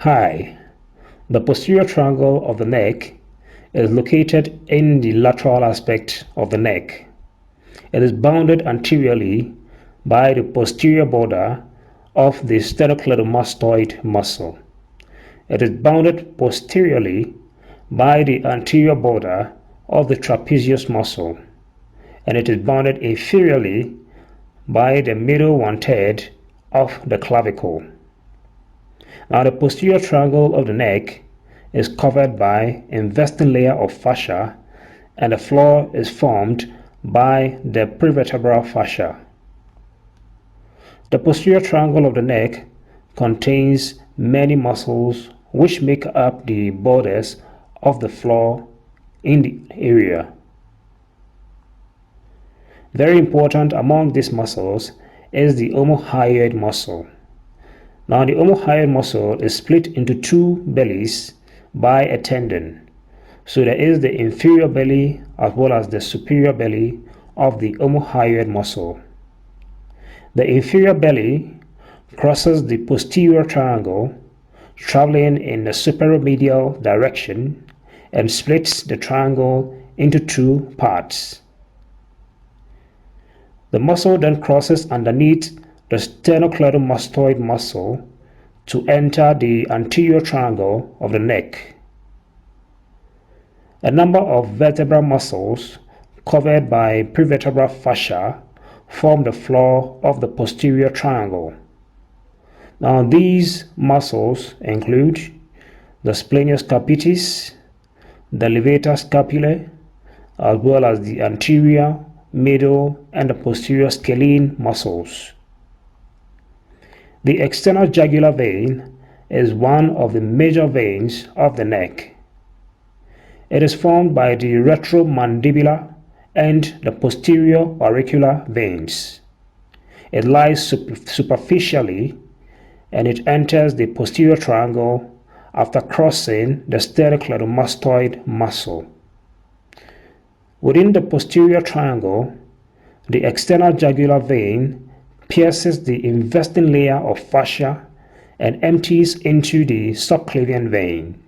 Hi, the posterior triangle of the neck is located in the lateral aspect of the neck. It is bounded anteriorly by the posterior border of the sternocleidomastoid muscle. It is bounded posteriorly by the anterior border of the trapezius muscle, and it is bounded inferiorly by the middle one-third of the clavicle. Now, the posterior triangle of the neck is covered by investing layer of fascia, and the floor is formed by the prevertebral fascia. The posterior triangle of the neck contains many muscles which make up the borders of the floor in the area. Very important among these muscles is the omohyoid muscle. Now, the omohyoid muscle is split into two bellies by a tendon. So there is the inferior belly as well as the superior belly of the omohyoid muscle. The inferior belly crosses the posterior triangle, traveling in the supero-medial direction, and splits the triangle into two parts. The muscle then crosses underneath the sternocleidomastoid muscle to enter the anterior triangle of the neck. A number of vertebral muscles covered by prevertebral fascia form the floor of the posterior triangle. Now, these muscles include the splenius capitis, the levator scapulae, as well as the anterior, middle, and the posterior scalene muscles. The external jugular vein is one of the major veins of the neck. It is formed by the retromandibular and the posterior auricular veins. It lies superficially, and it enters the posterior triangle after crossing the sternocleidomastoid muscle. Within the posterior triangle, the external jugular vein pierces the investing layer of fascia and empties into the subclavian vein.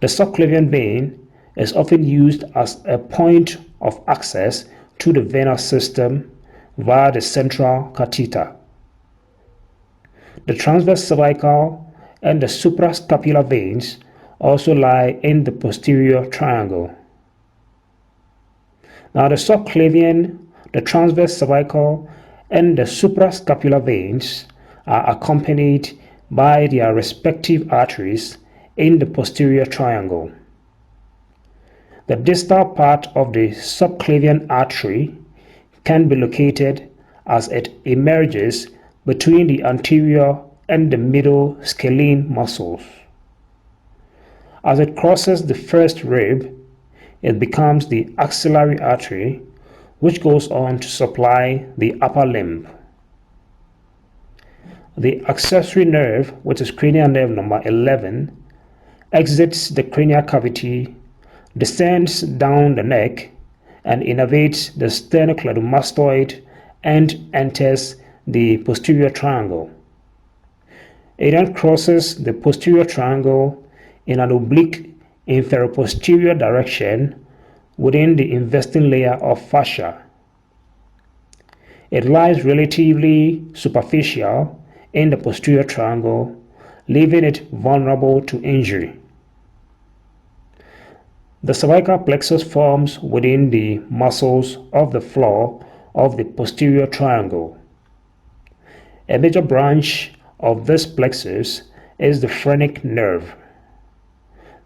The subclavian vein is often used as a point of access to the venous system via the central catheter. The transverse cervical and the suprascapular veins also lie in the posterior triangle. Now, the subclavian, the transverse cervical, and the suprascapular veins are accompanied by their respective arteries in the posterior triangle. The distal part of the subclavian artery can be located as it emerges between the anterior and the middle scalene muscles. As it crosses the first rib, it becomes the axillary artery, which goes on to supply the upper limb. The accessory nerve, which is cranial nerve number 11, exits the cranial cavity, descends down the neck, and innervates the sternocleidomastoid and enters the posterior triangle. It then crosses the posterior triangle in an oblique inferior-posterior direction within the investing layer of fascia. It lies relatively superficial in the posterior triangle, leaving it vulnerable to injury. The cervical plexus forms within the muscles of the floor of the posterior triangle. A major branch of this plexus is the phrenic nerve.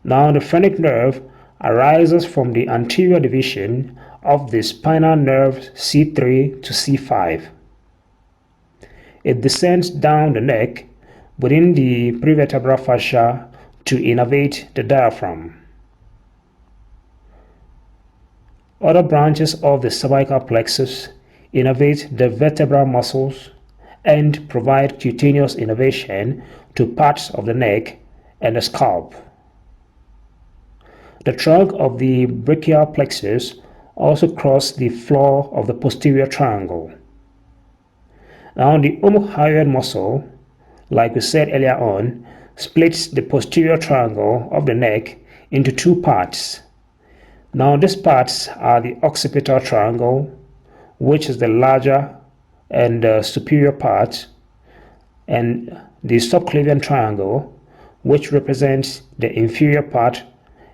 Now, the phrenic nerve arises from the anterior division of the spinal nerve C3 to C5. It descends down the neck within the prevertebral fascia to innervate the diaphragm. Other branches of the cervical plexus innervate the vertebral muscles and provide cutaneous innervation to parts of the neck and the scalp. The trunk of the brachial plexus also crosses the floor of the posterior triangle. Now, the omohyoid muscle, like we said earlier on, splits the posterior triangle of the neck into two parts. Now these parts are the occipital triangle, which is the larger and superior part, and the subclavian triangle, which represents the inferior part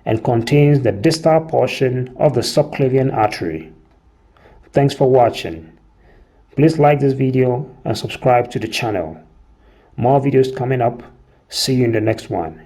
and contains the distal portion of the subclavian artery. Thanks for watching. Please like this video and subscribe to the channel. More videos coming up. See you in the next one.